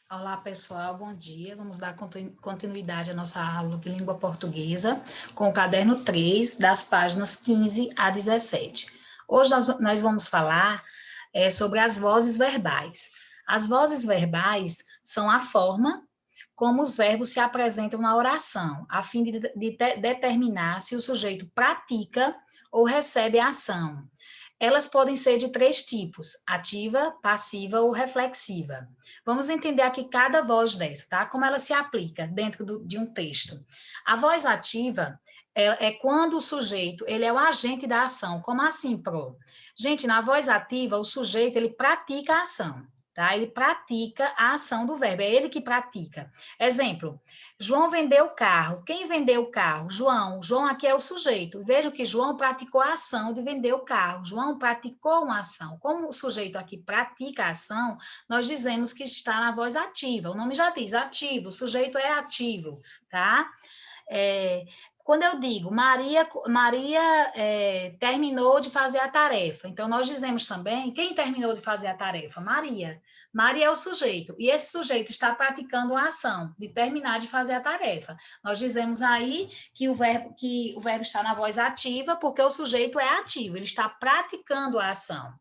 Olá, pessoal, bom dia. Vamos dar continuidade à nossa aula de língua portuguesa com o caderno 3, das páginas 15 a 17. Hoje nós vamos falar sobre as vozes verbais. As vozes verbais são a forma como os verbos se apresentam na oração, a fim de determinar se o sujeito pratica ou recebe a ação. Elas podem ser de três tipos: ativa, passiva ou reflexiva. Vamos entender aqui cada voz dessa, tá? Como ela se aplica dentro de um texto. A voz ativa é quando o sujeito, ele é o agente da ação. Como assim, Pro? Gente, na voz ativa, o sujeito, ele pratica a ação. Tá? Ele pratica a ação do verbo, é ele que pratica. Exemplo, João vendeu o carro. Quem vendeu o carro? João. João aqui é o sujeito. Vejam que João praticou a ação de vender o carro. João praticou uma ação. Como o sujeito aqui pratica a ação, nós dizemos que está na voz ativa. O nome já diz ativo, o sujeito é ativo, tá? Quando eu digo Maria terminou de fazer a tarefa, então nós dizemos também quem terminou de fazer a tarefa? Maria. Maria é o sujeito, e esse sujeito está praticando uma ação de terminar de fazer a tarefa. Nós dizemos aí que o verbo está na voz ativa, porque o sujeito é ativo, ele está praticando a ação.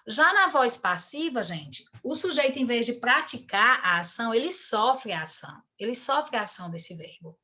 Já na voz passiva, gente, o sujeito, em vez de praticar a ação, ele sofre a ação. Ele sofre a ação desse verbo.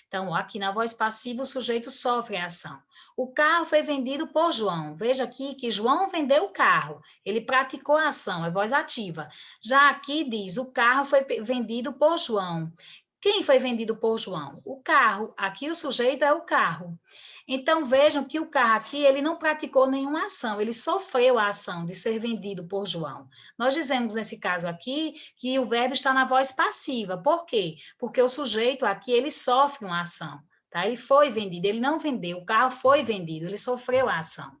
Então, aqui na voz passiva, o sujeito sofre a ação. O carro foi vendido por João. Veja aqui que João vendeu o carro. Ele praticou a ação, é voz ativa. Já aqui diz, o carro foi vendido por João. Quem foi vendido por João? O carro. Aqui o sujeito é o carro. Então, vejam que o carro aqui, ele não praticou nenhuma ação, ele sofreu a ação de ser vendido por João. Nós dizemos, nesse caso aqui, que o verbo está na voz passiva. Por quê? Porque o sujeito aqui, ele sofre uma ação, tá? Ele foi vendido, ele não vendeu, o carro foi vendido, ele sofreu a ação.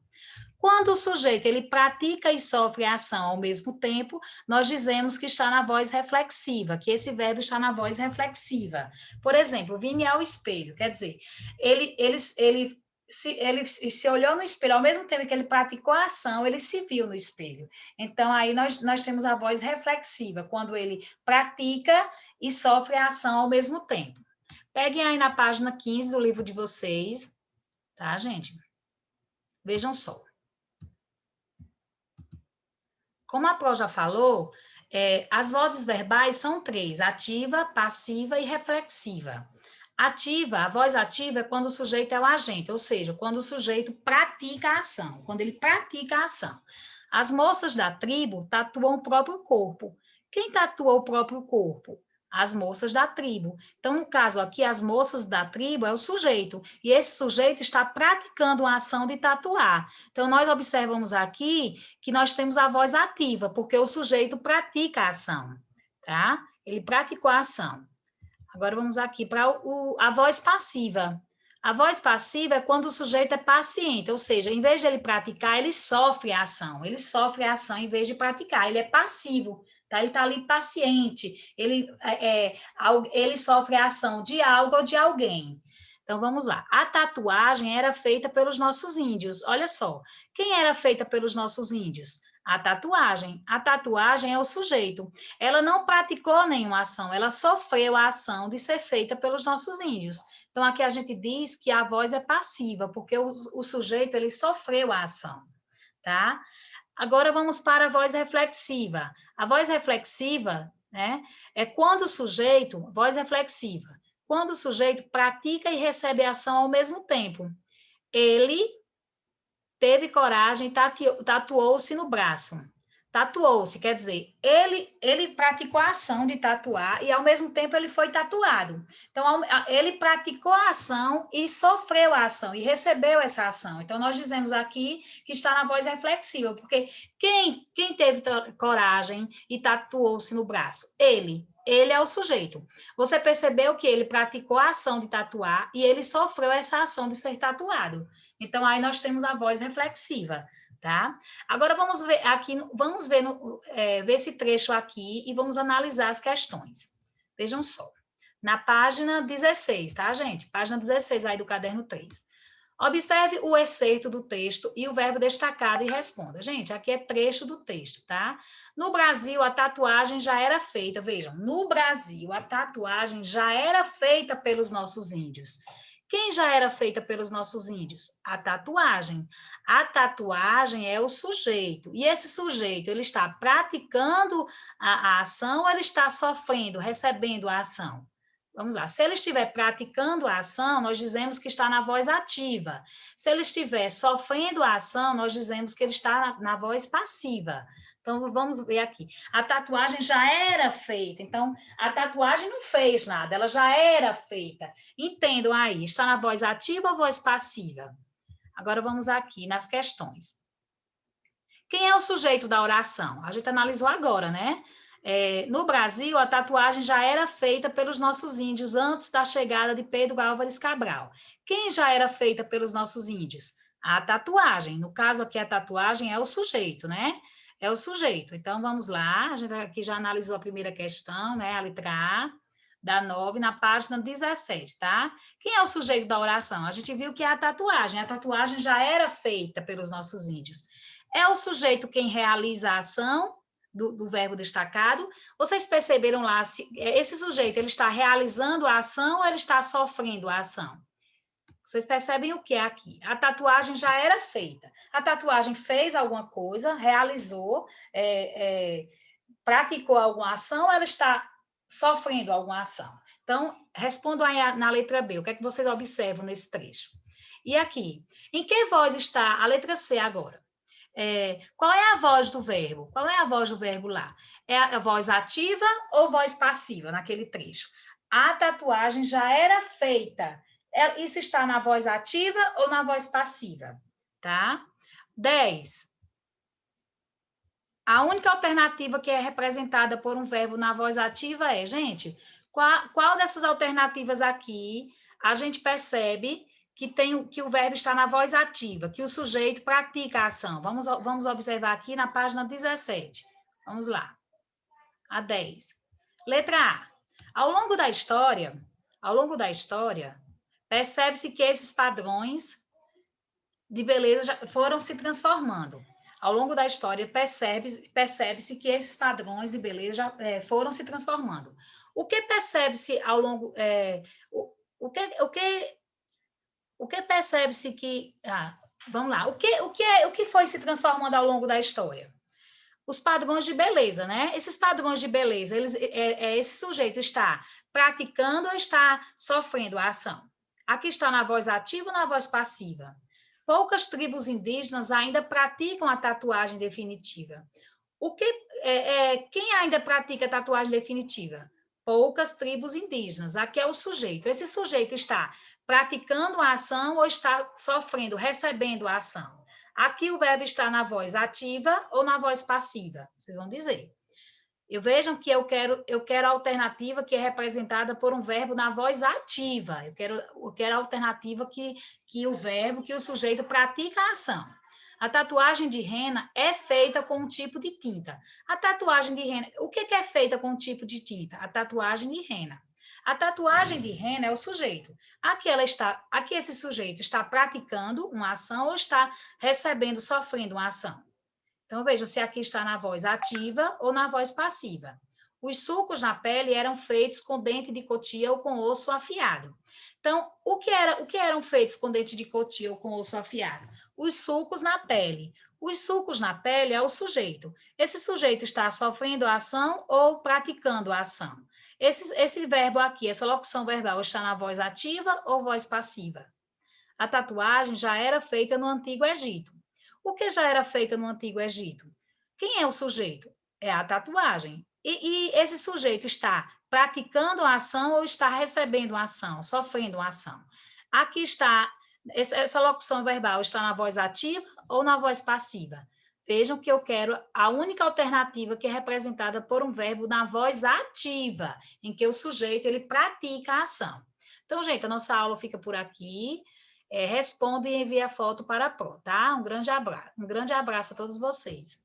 Quando o sujeito ele pratica e sofre a ação ao mesmo tempo, nós dizemos que está na voz reflexiva, que esse verbo está na voz reflexiva. Por exemplo, vim ao espelho, quer dizer, ele se olhou no espelho, ao mesmo tempo que ele praticou a ação, ele se viu no espelho. Então, aí nós temos a voz reflexiva, quando ele pratica e sofre a ação ao mesmo tempo. Peguem aí na página 15 do livro de vocês, tá, gente? Vejam só. Como a Pro já falou, as vozes verbais são três: ativa, passiva e reflexiva. Ativa, a voz ativa é quando o sujeito é o agente, ou seja, quando o sujeito pratica a ação, quando ele pratica a ação. As moças da tribo tatuam o próprio corpo. Quem tatua o próprio corpo? As moças da tribo. Então, no caso aqui, as moças da tribo é o sujeito, e esse sujeito está praticando a ação de tatuar. Então, nós observamos aqui que nós temos a voz ativa, porque o sujeito pratica a ação, tá? Ele praticou a ação. Agora vamos aqui para a voz passiva. A voz passiva é quando o sujeito é paciente, ou seja, em vez de ele praticar, ele sofre a ação. Ele sofre a ação em vez de praticar, ele é passivo. Tá? Ele está ali paciente, ele sofre a ação de algo ou de alguém. Então vamos lá. A tatuagem era feita pelos nossos índios. Olha só, quem era feita pelos nossos índios? A tatuagem. A tatuagem é o sujeito. Ela não praticou nenhuma ação, ela sofreu a ação de ser feita pelos nossos índios. Então, aqui a gente diz que a voz é passiva, porque o sujeito, ele sofreu a ação, tá? Agora, vamos para a voz reflexiva. A voz reflexiva, né, é quando o sujeito, voz reflexiva, quando o sujeito pratica e recebe a ação ao mesmo tempo. Ele teve coragem, tatuou-se no braço. Tatuou-se, quer dizer, ele praticou a ação de tatuar e, ao mesmo tempo, ele foi tatuado. Então, ele praticou a ação e sofreu a ação e recebeu essa ação. Então, nós dizemos aqui que está na voz reflexiva, porque quem teve coragem e tatuou-se no braço? Ele é o sujeito. Você percebeu que ele praticou a ação de tatuar e ele sofreu essa ação de ser tatuado. Então, aí nós temos a voz reflexiva, tá? Agora, vamos ver aqui, ver esse trecho aqui e vamos analisar as questões. Vejam só. Na página 16, tá, gente? Página 16 aí do caderno 3. Observe o excerto do texto e o verbo destacado e responda. Gente, aqui é trecho do texto, tá? No Brasil, a tatuagem já era feita. Vejam, no Brasil, a tatuagem já era feita pelos nossos índios. Quem já era feita pelos nossos índios? A tatuagem. A tatuagem é o sujeito. E esse sujeito, ele está praticando a ação ou ele está sofrendo, recebendo a ação? Vamos lá, se ele estiver praticando a ação, nós dizemos que está na voz ativa. Se ele estiver sofrendo a ação, nós dizemos que ele está na voz passiva. Então, vamos ver aqui. A tatuagem já era feita, então, a tatuagem não fez nada, ela já era feita. Entendam aí, está na voz ativa ou voz passiva? Agora, vamos aqui nas questões. Quem é o sujeito da oração? A gente analisou agora, né? No Brasil, a tatuagem já era feita pelos nossos índios antes da chegada de Pedro Álvares Cabral. Quem já era feita pelos nossos índios? A tatuagem. No caso aqui, a tatuagem é o sujeito, né? É o sujeito. Então, vamos lá. A gente aqui já analisou a primeira questão, né? A letra A, da 9, na página 17, tá? Quem é o sujeito da oração? A gente viu que é a tatuagem. A tatuagem já era feita pelos nossos índios. É o sujeito quem realiza a ação do verbo destacado. Vocês perceberam lá, se esse sujeito ele está realizando a ação ou ele está sofrendo a ação? Vocês percebem o que é aqui? A tatuagem já era feita. A tatuagem fez alguma coisa, realizou, praticou alguma ação ou ela está sofrendo alguma ação? Então, respondam aí na letra B. O que é que vocês observam nesse trecho? E aqui, em que voz está a letra C agora? Qual é a voz do verbo? Qual é a voz do verbo lá? É a voz ativa ou voz passiva naquele trecho? A tatuagem já era feita. Isso está na voz ativa ou na voz passiva? Tá? 10. A única alternativa que é representada por um verbo na voz ativa é, gente, qual dessas alternativas aqui a gente percebe que o verbo está na voz ativa, que o sujeito pratica a ação? Vamos observar aqui na página 17. Vamos lá. A 10. Letra A. Ao longo da história, percebe-se que esses padrões de beleza já foram se transformando. Ao longo da história, percebe-se que esses padrões de beleza já foram se transformando. O que percebe-se ao longo... O que percebe-se que... vamos lá. O que foi se transformando ao longo da história? Os padrões de beleza, né? Esses padrões de beleza, esse sujeito está praticando ou está sofrendo a ação? Aqui está na voz ativa ou na voz passiva? Poucas tribos indígenas ainda praticam a tatuagem definitiva. Quem ainda pratica a tatuagem definitiva? Poucas tribos indígenas. Aqui é o sujeito. Esse sujeito está praticando a ação ou está sofrendo, recebendo a ação? Aqui o verbo está na voz ativa ou na voz passiva? Vocês vão dizer. Vejam que eu quero a alternativa que é representada por um verbo na voz ativa. Eu quero a alternativa que o sujeito pratica a ação. A tatuagem de rena é feita com um tipo de tinta. A tatuagem de rena, o que é feita com um tipo de tinta? A tatuagem de rena. A tatuagem de rena é o sujeito. Aqui esse sujeito está praticando uma ação ou está recebendo, sofrendo uma ação. Então, vejam se aqui está na voz ativa ou na voz passiva. Os sulcos na pele eram feitos com dente de cotia ou com osso afiado. Então, o que eram feitos com dente de cotia ou com osso afiado? Os sulcos na pele. Os sulcos na pele é o sujeito. Esse sujeito está sofrendo a ação ou praticando a ação? Esse verbo aqui, essa locução verbal, está na voz ativa ou voz passiva? A tatuagem já era feita no Antigo Egito. O que já era feito no Antigo Egito? Quem é o sujeito? É a tatuagem. E esse sujeito está praticando a ação ou está recebendo a ação, sofrendo a ação? Aqui está, essa locução verbal está na voz ativa ou na voz passiva? Vejam que eu quero a única alternativa que é representada por um verbo na voz ativa, em que o sujeito ele pratica a ação. Então, gente, a nossa aula fica por aqui. Responda e envie a foto para a Pro, tá? Um grande abraço a todos vocês.